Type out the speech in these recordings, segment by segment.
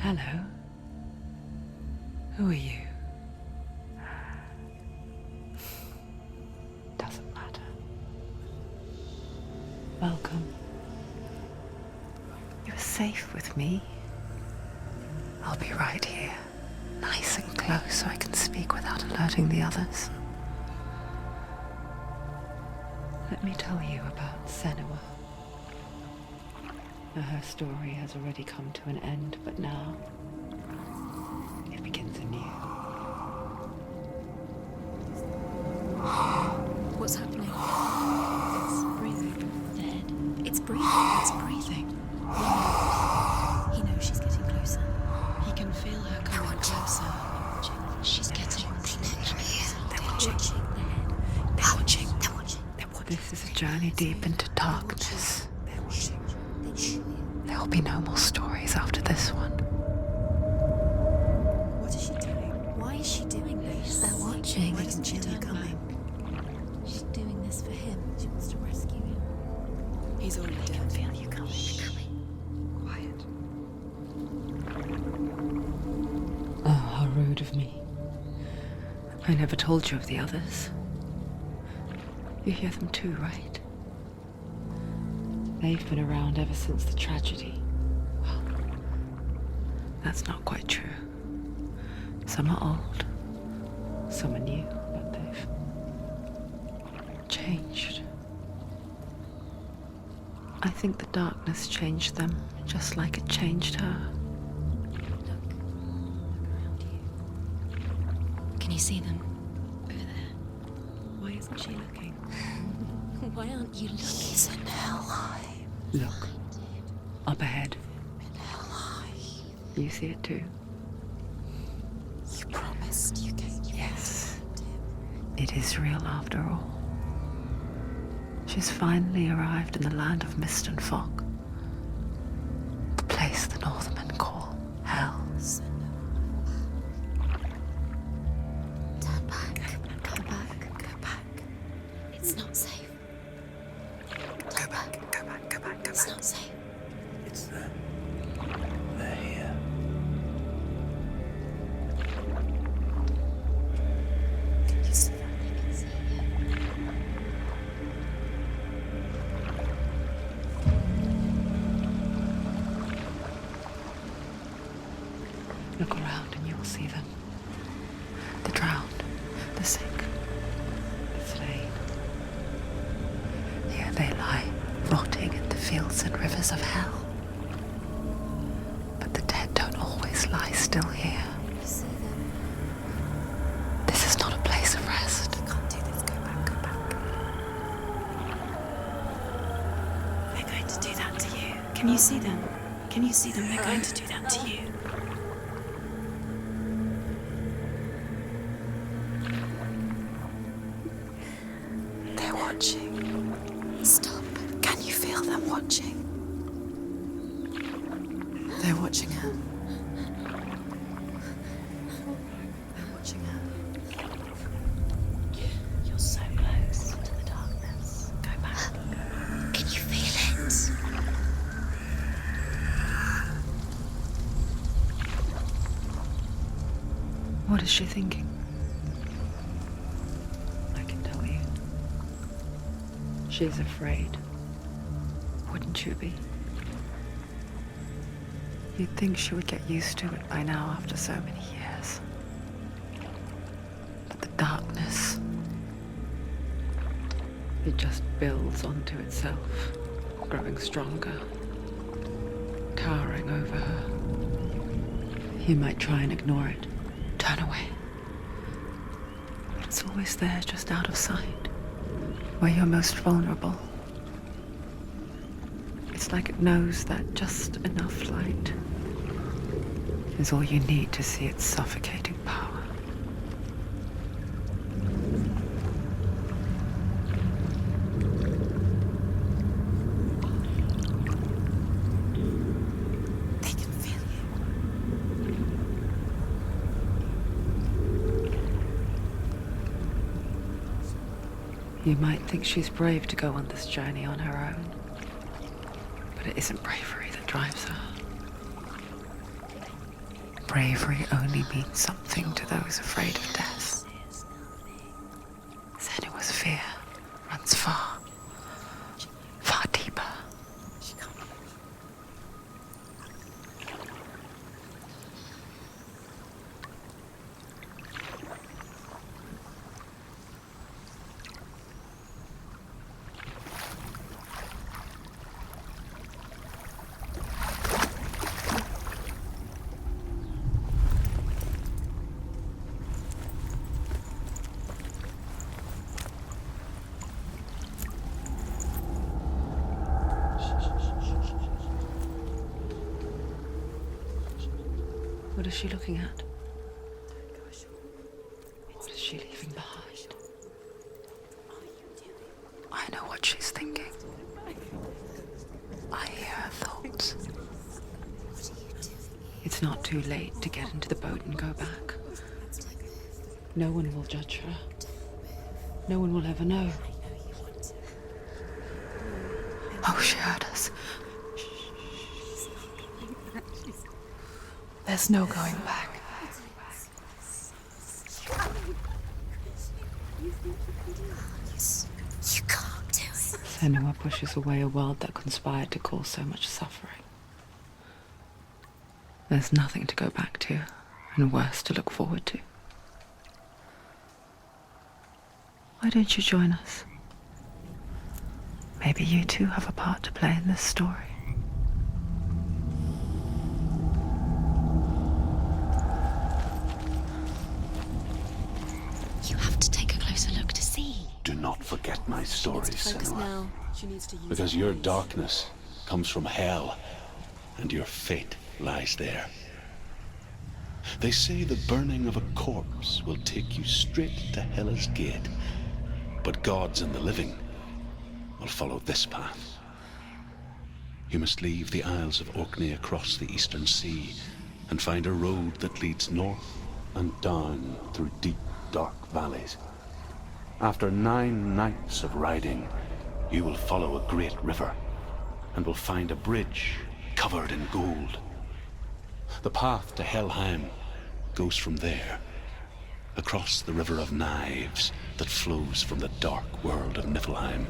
Hello. Who are you? Doesn't matter. Welcome. You're safe with me. I'll be right here, nice and close so I can speak without alerting the others. Let me tell you about Senua. Her story has already come to an end, but now it begins anew. What's happening? It's breathing. Dead. It's breathing. It's breathing. He knows she's getting closer. He can feel her coming closer. She's getting closer. They're watching. They're watching. They're watching. They're watching. This is a journey deep into darkness. They're watching. There will be no more stories after this one. What is she doing? Why is she doing this? They're watching. Why doesn't she turn coming? She's doing this for him. She wants to rescue him. He's already dead. I can feel you coming. Quiet. Oh, how rude of me. I never told you of the others. You hear them too, right? They've been around ever since the tragedy. Well, that's not quite true. Some are old, some are new, but they've changed. I think the darkness changed them, just like it changed her. Look around you. Can you see them? Over there. Why isn't she looking? Why aren't you looking? He's in hell. Look, up ahead. You see it too? You promised you came. Yes. It is real after all. She's finally arrived in the land of mist and fog. The place the Northmen call Hell. Turn back. Go back. Go back. It's not safe. Go back, go back, go back, go It's back. not safe. It's them. They're here. Can you see that? I can see you. Look around and you will see them. The drowned, the sick, the slain. Here they lie, rotting in the fields and rivers of hell. But the dead don't always lie still here. You see them? This is not a place of rest. You can't do this. Go back. Go back. They're going to do that to you. Can you see them? Can you see them? They're going to do that to you. They're watching. Stop. Can you feel them watching? They're watching her. They're watching her. You're so close to the darkness. Go back. Can you feel it? What is she thinking? I can tell you. She's afraid. Wouldn't you be? You'd think she would get used to it by now after so many years. But the darkness, it just builds onto itself, growing stronger, towering over her. You might try and ignore it, turn away. But it's always there, just out of sight, where you're most vulnerable. It's like it knows that just enough light is all you need to see its suffocating power. They can feel you. You might think she's brave to go on this journey on her own, but it isn't bravery that drives her. bravery only means something to those afraid of death. Senua's fear runs far, far deeper. What is she looking at? What is she leaving behind? I know what she's thinking. I hear her thoughts. It's not too late to get into the boat and go back. No one will judge her. No one will ever know. Oh, she heard us. There's no going back. You can't do it. Senua pushes away a world that conspired to cause so much suffering. There's nothing to go back to, and worse to look forward to. Why don't you join us? Maybe you too have a part to play in this story. You have to take a closer look to see. Do not forget my stories, Focus Senua. now. She needs to use Because her your eyes. darkness comes from hell, and your fate lies there. They say the burning of a corpse will take you straight to Hela's gate, but gods and the living will follow this path. You must leave the Isles of Orkney across the eastern sea and find a road that leads north and down through deep, dark valleys. After 9 nights of riding, you will follow a great river and will find a bridge covered in gold. The path to Helheim goes from there, across the River of Knives that flows from the dark world of Niflheim.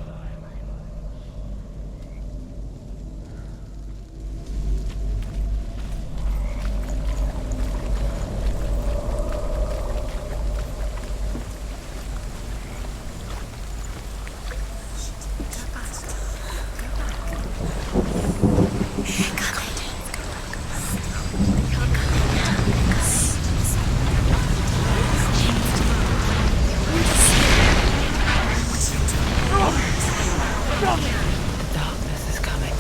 The darkness is coming.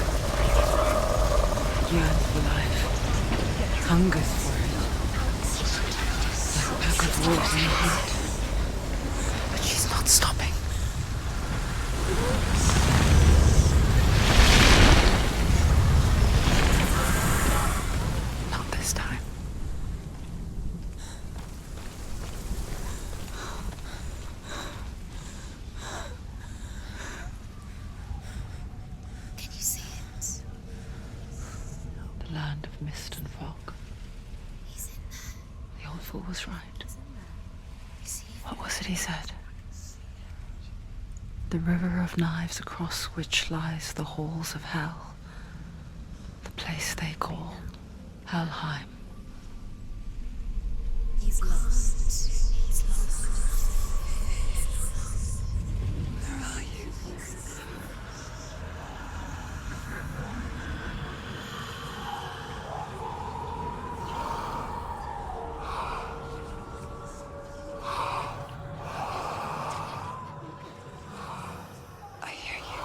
Yearns for life. Hungers for it. Like a pack of wolves in the heat. But she's not stopping. Not this time. Can you see it? The land of mist and fog. He's in there. The old fool was right. You see it? What was it he said? The river of knives across which lies the halls of hell. The place they call Helheim. He's lost. He's lost. Where are you? I hear you.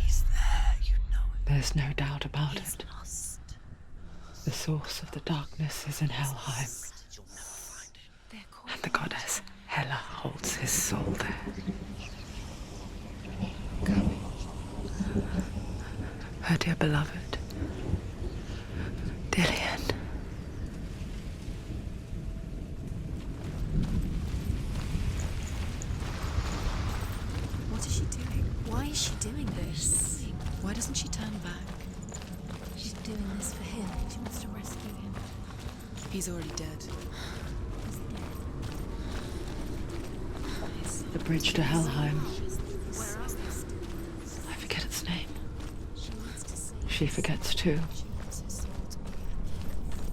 He's there, you know it. There's no doubt about He's it. lost. The source of the darkness is in Helheim, They're called and the goddess Hela holds his soul there. Her dear beloved, Dillian. What is she doing? Why is she doing this? He's already dead. The bridge to Helheim. I forget its name. She forgets too.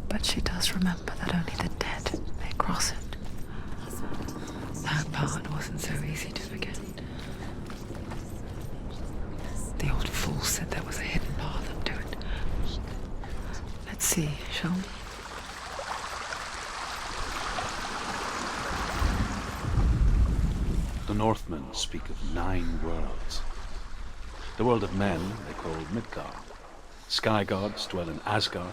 But she does remember that only the dead may cross it. That part wasn't so easy to forget. The old fool said there was a hidden path up to it. Let's see, shall we? The Northmen speak of 9 worlds. The world of men they call Midgard. Sky gods dwell in Asgard.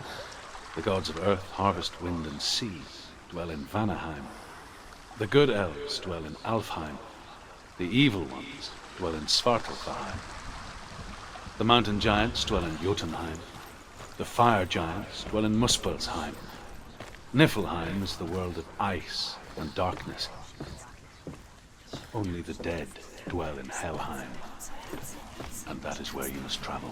The gods of earth, harvest, wind, and sea dwell in Vanaheim. The good elves dwell in Alfheim. The evil ones dwell in Svartalfheim. The mountain giants dwell in Jotunheim. The fire giants dwell in Muspelheim. Niflheim is the world of ice and darkness. Only the dead dwell in Helheim, and that is where you must travel.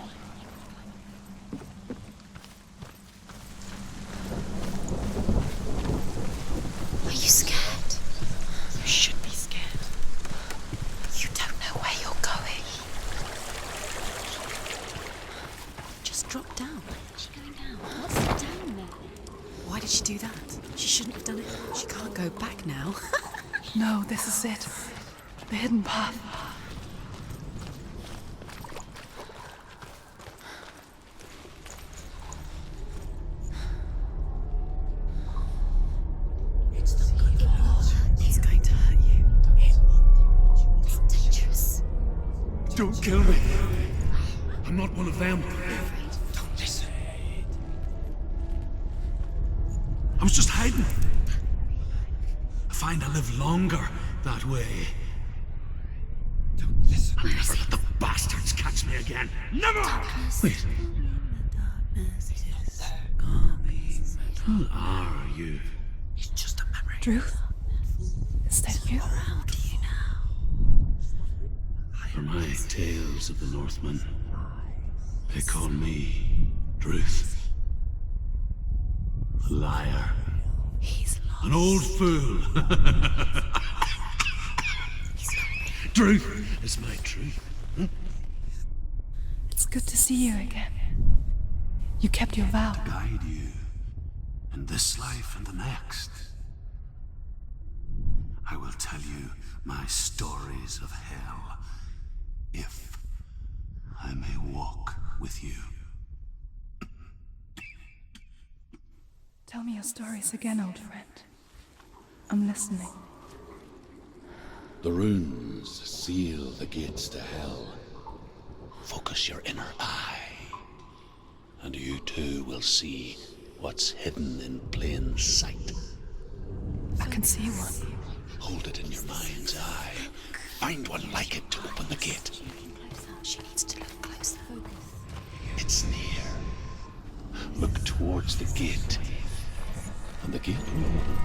Are you scared? You should be scared. You don't know where you're going. Just drop down. She's going down. What's down there? Why did she do that? She shouldn't have done it. She can't go back now. No, this is it. The hidden path. It's going to hurt you. It's dangerous. Don't kill me. I'm not one of them. Don't listen. I was just hiding. I find I live longer that way. Don't listen. I'll never let the bastards catch me again. Never! Wait. Who are you? It's just a memory. Druth? Is that you? Around you now. For my tales of the Northmen, they call me Druth. A liar. He's lost. An old fool. Truth is my truth. It's good to see you again. You kept your vow. Guide you in this life and the next. I will tell you my stories of hell, if I may walk with you. Tell me your stories again, old friend. I'm listening. The runes seal the gates to hell. Focus your inner eye, and you too will see what's hidden in plain sight. I can see one. Hold it in your mind's eye. Find one like it to open the gate. She needs to look closer. It's near. Look towards the gate, and the gate will open.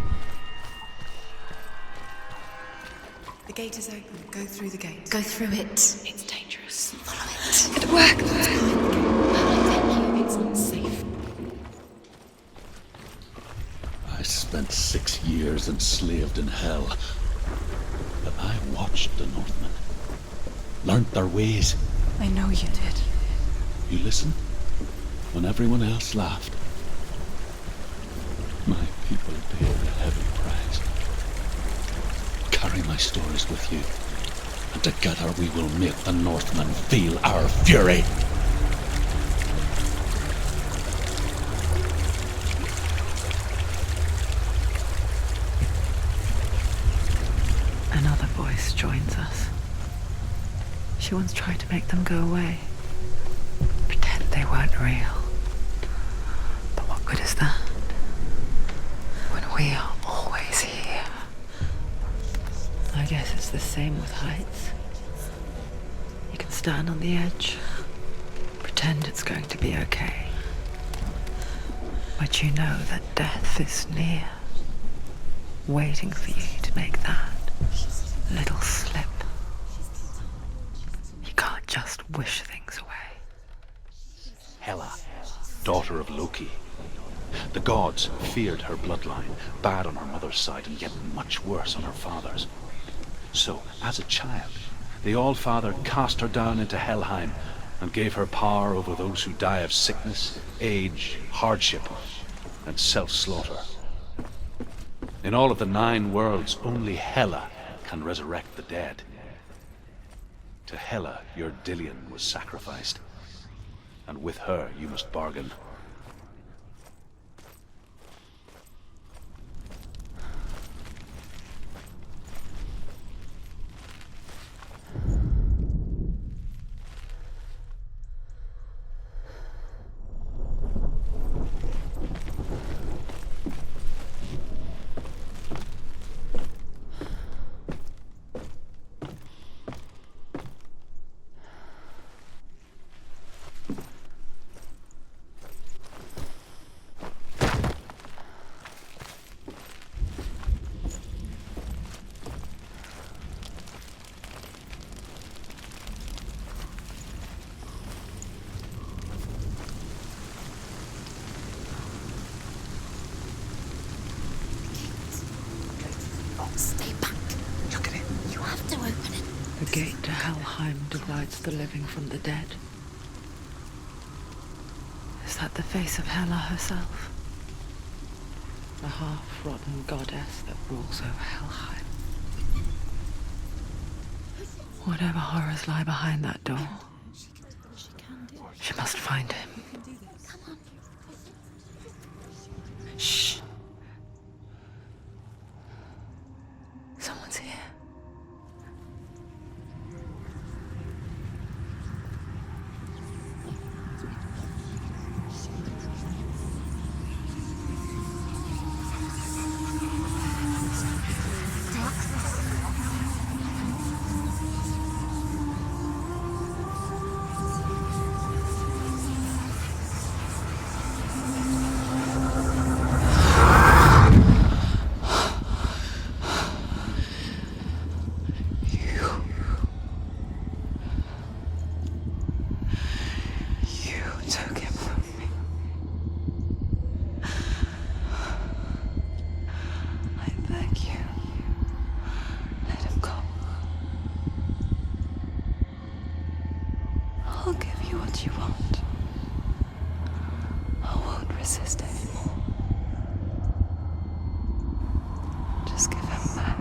The gate is open. Go through the gate. Go through it. It's dangerous. Follow it. It worked! Thank you. It's not safe. I spent 6 years enslaved in hell, but I watched the Northmen, learnt their ways. I know you did. You listened when everyone else laughed. My people paid a heavy price. Carry my stories with you, and together we will make the Northmen feel our fury. Another voice joins us. She once tried to make them go away. Pretend they weren't real. But what good is that? When we are always here. I guess it's the same with heights. You can stand on the edge, pretend it's going to be okay. But you know that death is near, waiting for you to make that little slip. You can't just wish things away. Hela, daughter of Loki, The gods feared her bloodline, bad on her mother's side and yet much worse on her father's. So, as a child, the All-Father cast her down into Helheim and gave her power over those who die of sickness, age, hardship, and self-slaughter. In all of the 9 worlds, only Hela can resurrect the dead. To Hela, your Dillion was sacrificed, and with her you must bargain. Stay back. Look at it. You have to open it. The gate to Helheim divides the living from the dead. Is that the face of Hela herself? The half-rotten goddess that rules over Helheim. Whatever horrors lie behind that door, she must find him. Shh. Someone's here. I'll give you what you want. I won't resist anymore. Just give him back.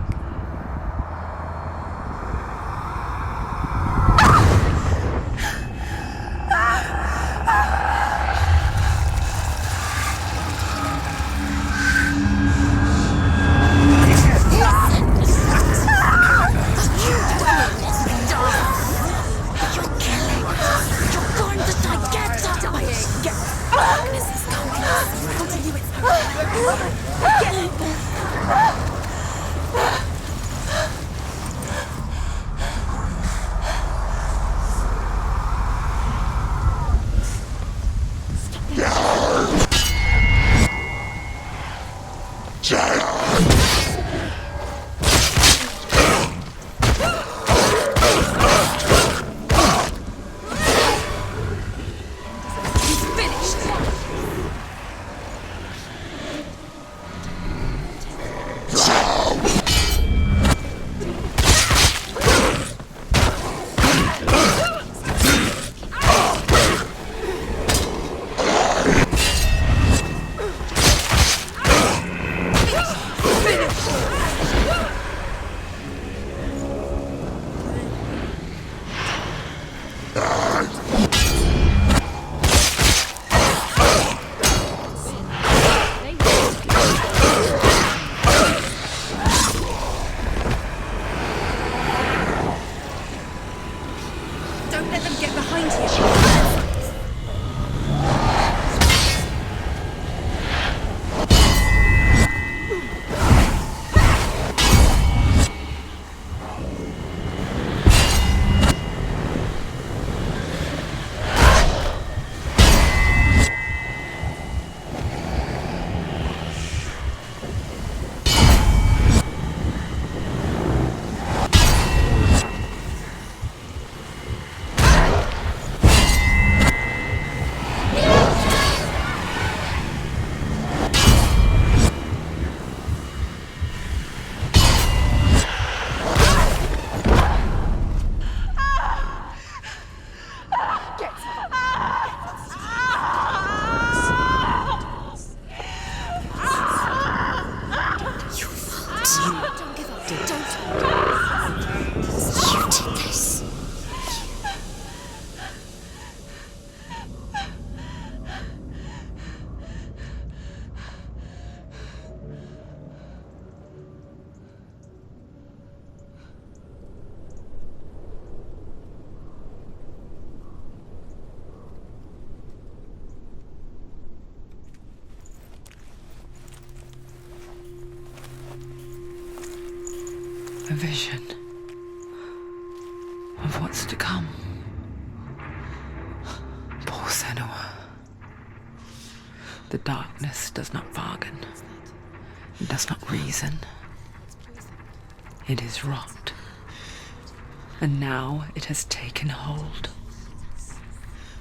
vision of what's to come. Poor Senua. The darkness does not bargain. It does not reason. It is rot. And now it has taken hold.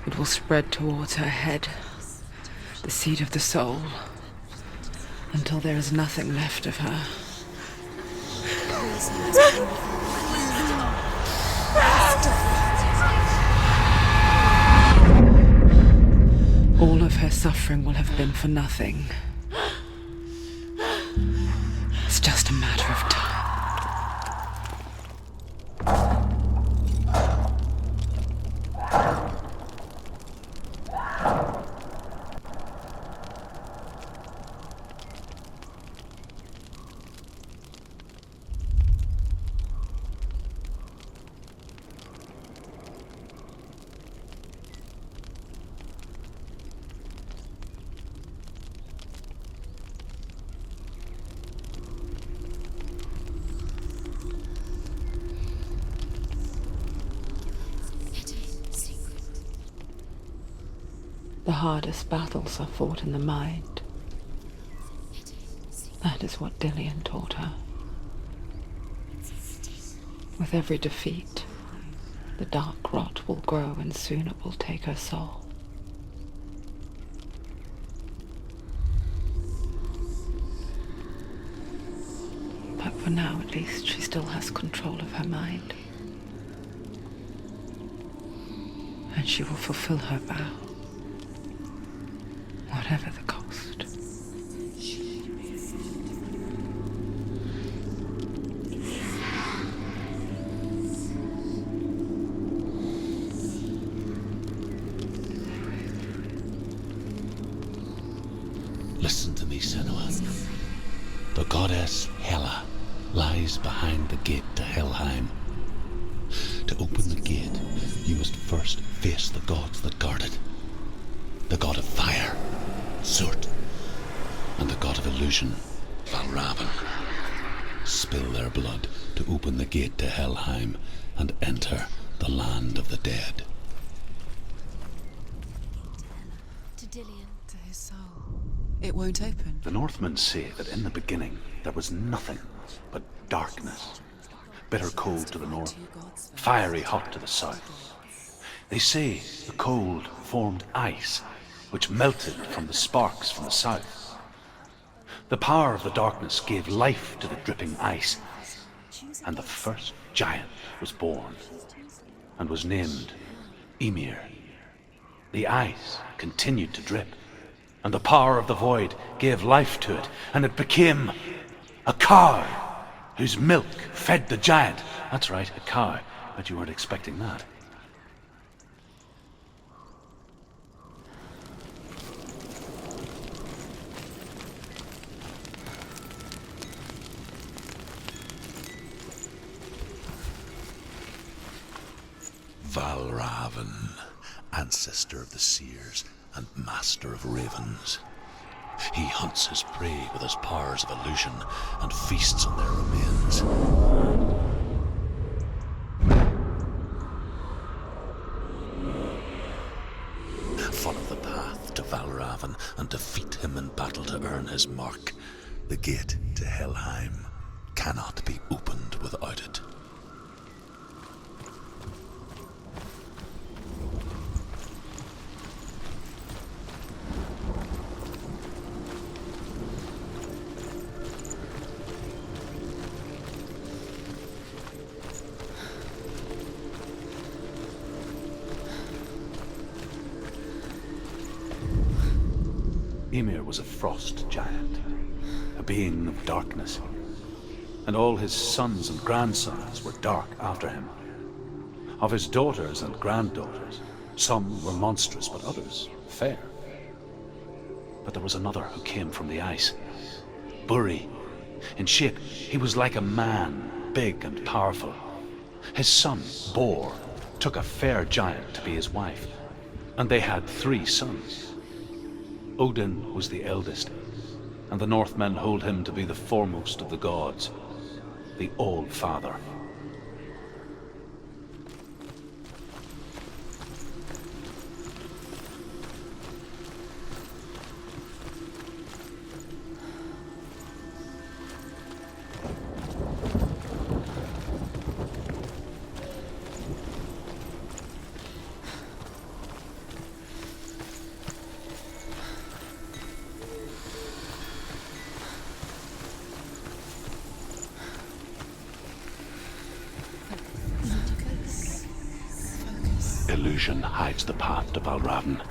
It will spread towards her head, the seat of the soul, until there is nothing left of her. All of her suffering will have been for nothing. It's just a matter of time. The hardest battles are fought in the mind. That is what Dillian taught her. With every defeat, the dark rot will grow and soon it will take her soul. But for now, at least, she still has control of her mind. And she will fulfill her vow. Whatever the cost. Listen to me, Senua. The goddess Hela lies behind the gate to Helheim. To open the gate, you must first face the gods that guard it. The god of fire, Surt, and the god of illusion, Valravn. Spill their blood to open the gate to Helheim and enter the land of the dead. To Dillian. To his soul. It won't open. The Northmen say that in the beginning there was nothing but darkness. Bitter cold to the north, fiery hot to the south. They say the cold formed ice, which melted from the sparks from the south. The power of the darkness gave life to the dripping ice, and the first giant was born, and was named Ymir. The ice continued to drip, and the power of the void gave life to it, and it became a cow, whose milk fed the giant. That's right, a cow. Bet you weren't expecting that. Valravn, ancestor of the seers and master of ravens. He hunts his prey with his powers of illusion and feasts on their remains. Follow the path to Valravn and defeat him in battle to earn his mark. The gate to Helheim cannot be opened without it. Ymir was a frost giant, a being of darkness, and all his sons and grandsons were dark after him. Of his daughters and granddaughters, some were monstrous, but others fair. But there was another who came from the ice, Buri. In shape, he was like a man, big and powerful. His son, Bor, took a fair giant to be his wife, and they had 3 sons. Odin was the eldest, and the Northmen hold him to be the foremost of the gods. the Old Father. Illusion hides the path to Valravn.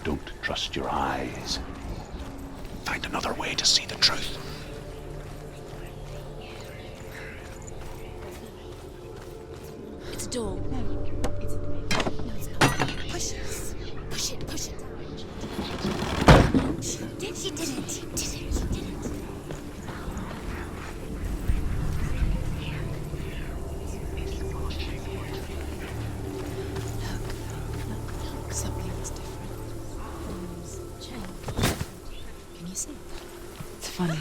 Don't trust your eyes. Find another way to see the truth. It's a door. No, it's not. Push it. Push it. Push it. She did it. She did it. She did it. Something's different. Change. Can you see? It's funny.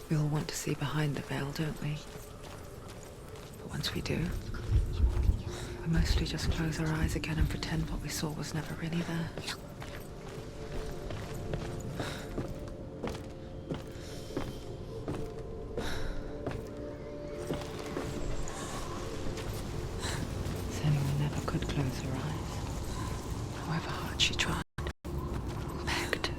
We all want to see behind the veil, don't we? But once we do, we mostly just close our eyes again and pretend what we saw was never really there. Senua never could close her eyes, however hard she tried. Begged.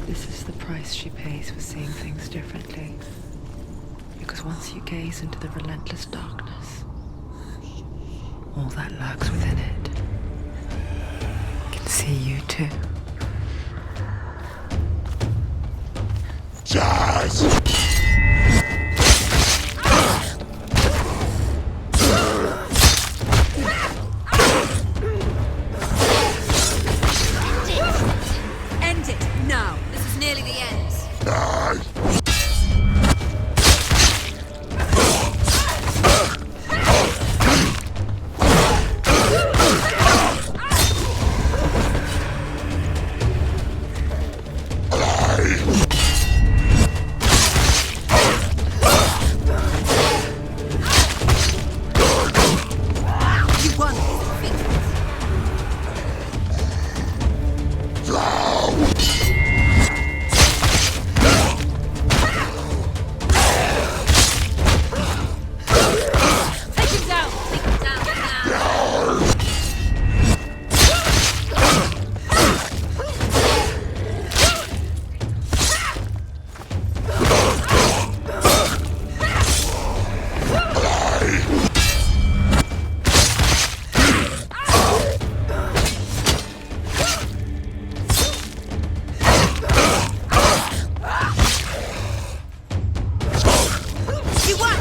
This is the price she pays for seeing things differently. Because once you gaze into the relentless darkness, all that lurks within it can see you too. End it now. This is nearly the end. You won. Take him down. Take him down now. You won.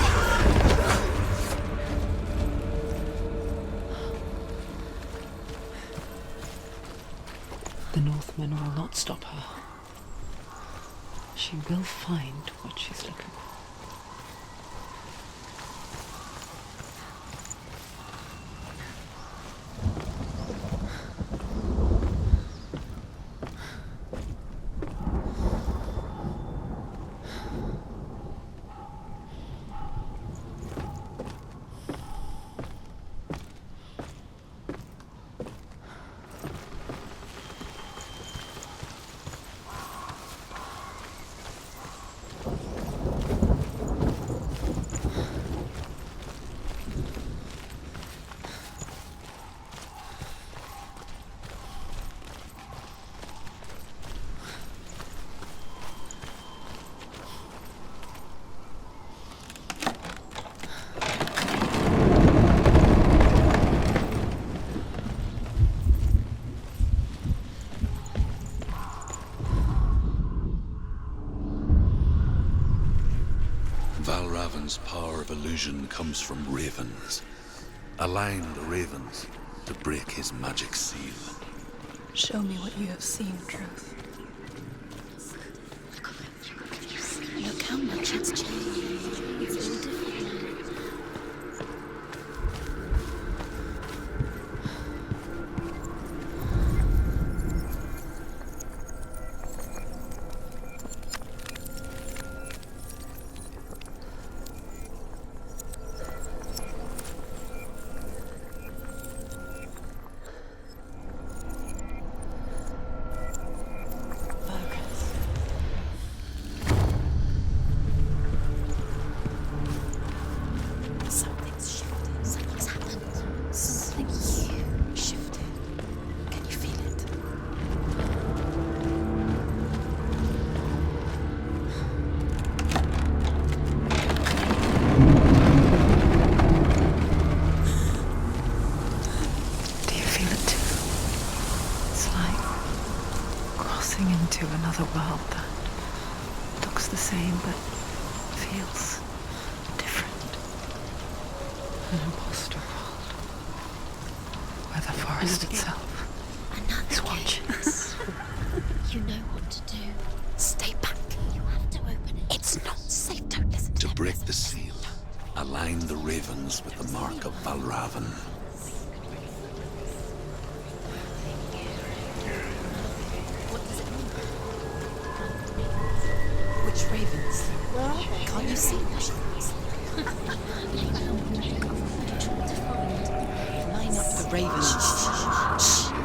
The Northmen will not stop her. She will find what she's looking for. Valravn's power of illusion comes from ravens. Align the ravens to break his magic seal. Show me what you have seen, Truth. Shit's changed. It's all different now. Something's shifted. Something's happened. Something huge shifted. Can you feel it? Do you feel it too? It's like crossing into another world that looks the same but feels different. An imposter world where the forest itself Another is watching. You know what to do. Stay back. You have to open it. It's not safe. Don't listen to To them. break the seal, align the ravens with the mark of Valravan. What does it mean? Which ravens? Where are they? Can't you see them? Line up the ravens. What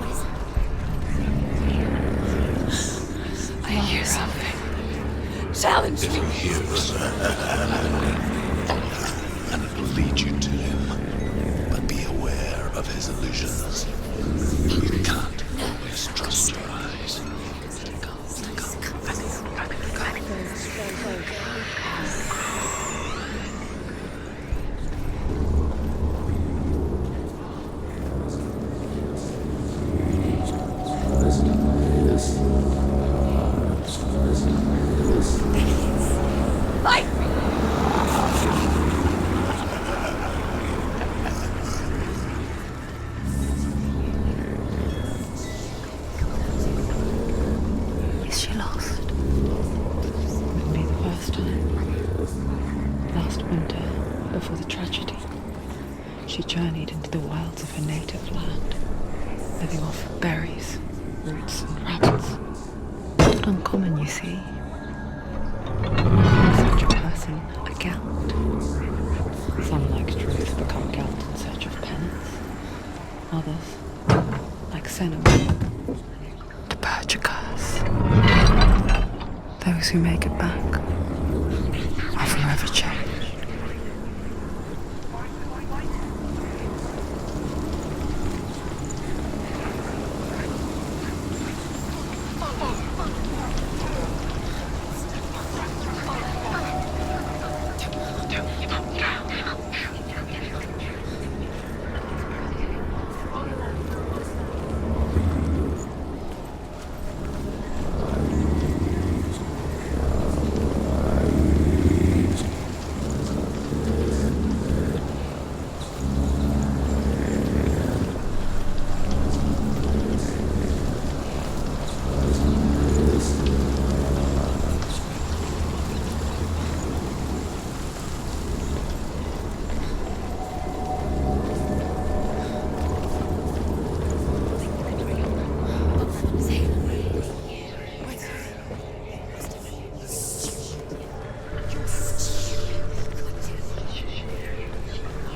is it? I hear something. Challenge If me. he hears, and it will lead you to him. But be aware of his illusions. You can't always trust your eyes. Is she lost? Wouldn't be the first time. Last winter, before the tragedy, she journeyed into the wilds of her native land, living off berries, roots, and rabbits. Not uncommon, you see. Such a person, a Gelt. Some, like Truth, become Gelt in search of penance. Others, like Senua, to purge a curse. Those who make it back are forever changed.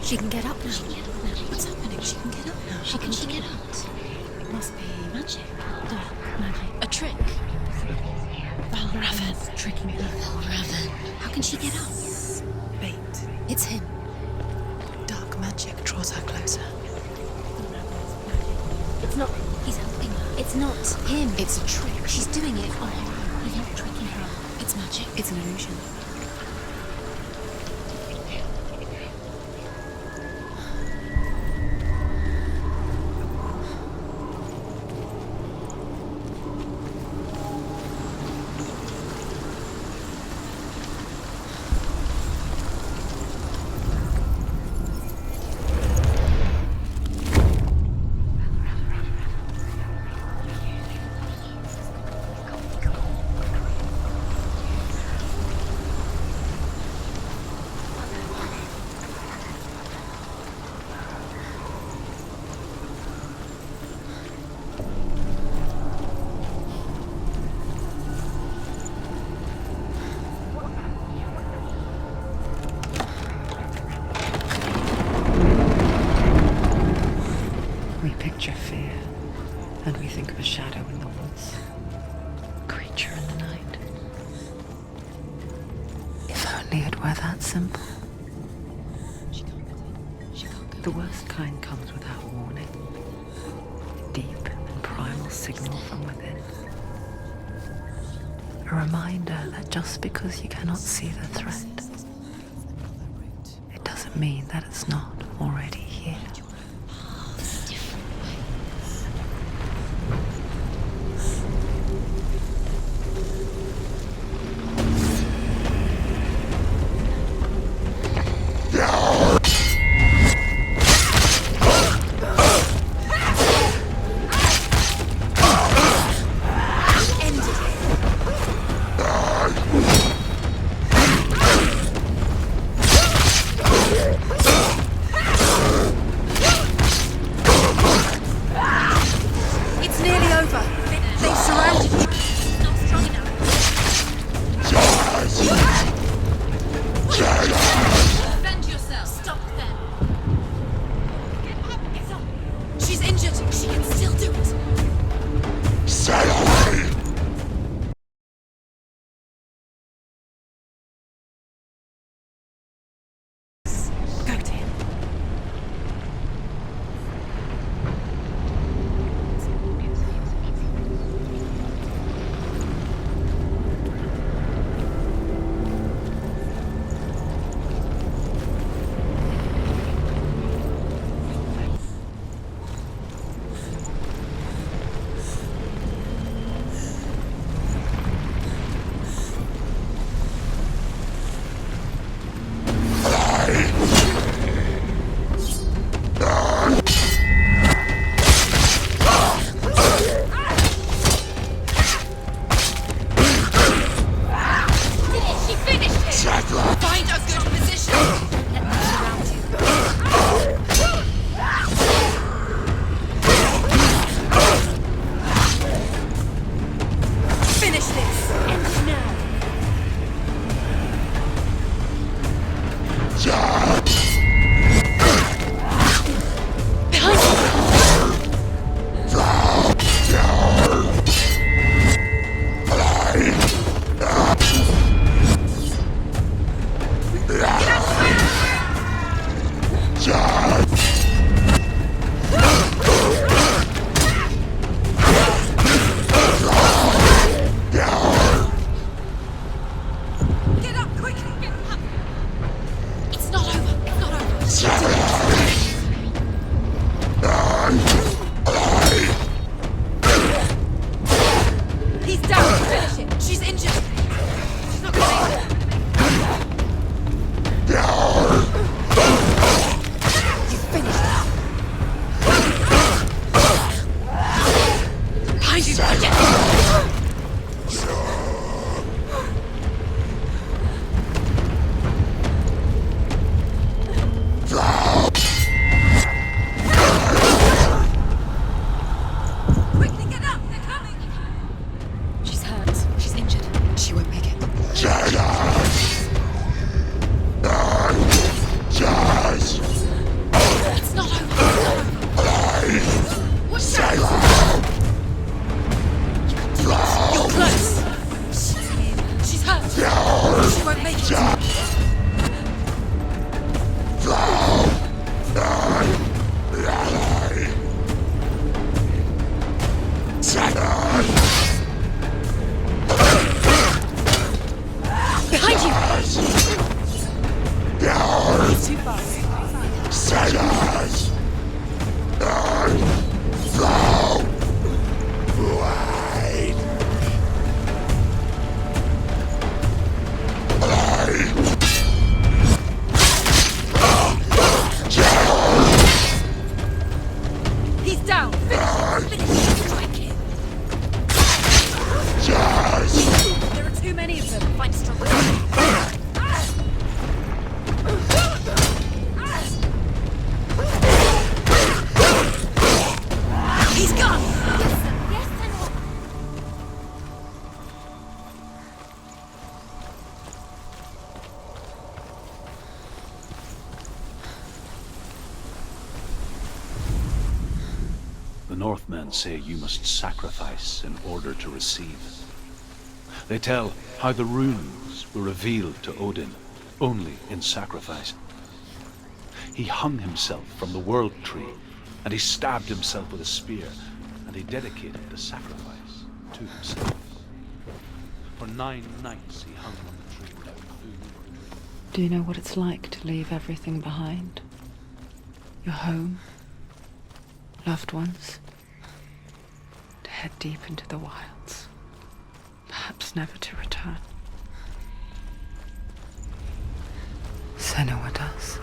She can get up now. What's happening? She can get up now. How can she get out? It must be magic. Dark magic. A trick. Valravan. Tricking her. Valravan. How can she get out? Bait. It's him. Dark magic draws her closer. It's not. He's helping her. It's not him. It's a trick. She's doing it on her own. He's not tricking her. It's magic. It's an illusion. And we think of a shadow in the woods, a creature in the night. If only it were that simple. She can't get in. She can't go The in. worst kind comes without warning. A deep and primal signal from within. A reminder that just because you cannot see the threat, it doesn't mean that it's not already here. It's nearly over. They've surrounded you. Not strong enough. Defend yourself. Stop them. Get up. Get up. She's injured. She can still do it. Go to him. She finished it. Find a good position. Let me surround you. Finish this. End it now. Behind you. Get up quickly. Get up. It's not over. It's not over. She did it. He's down. Finish it. She's injured. She's not going to You finished it. Behind you. Quickly get up. They're coming. She's hurt. She's injured. She won't make it. It's not over. What's that? You can do it. You're close. She's hurt. She won't make it. Behind you. He's too fast. He's down. Finish him. Strike him. There are too many of them. Find a stronger. He's gone. Yes, Senua. The Northmen and say you must sacrifice in order to receive. They tell how the runes were revealed to Odin only in sacrifice. He hung himself from the world tree, and he stabbed himself with a spear, and he dedicated the sacrifice to himself. For 9 nights he hung on the tree without food or drink. Do you know what it's like to leave everything behind? Your home, loved ones, to head deep into the wilds, perhaps never to return. Senua does.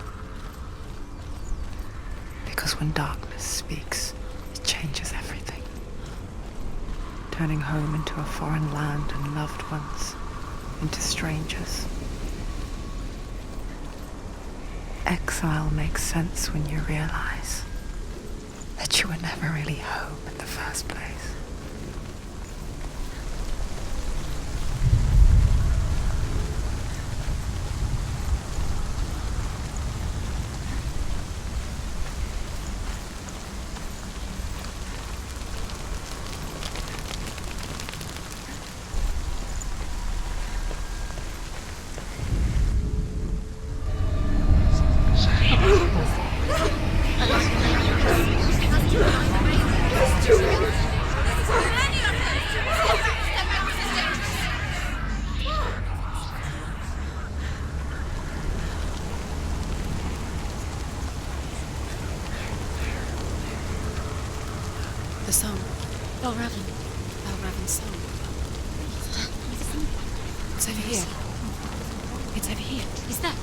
Because when darkness speaks, it changes everything, turning home into a foreign land and loved ones into strangers. Exile makes sense when you realize that you were never really home in the first place. The song. Balraven's song. It's over here. It's over here. Is that?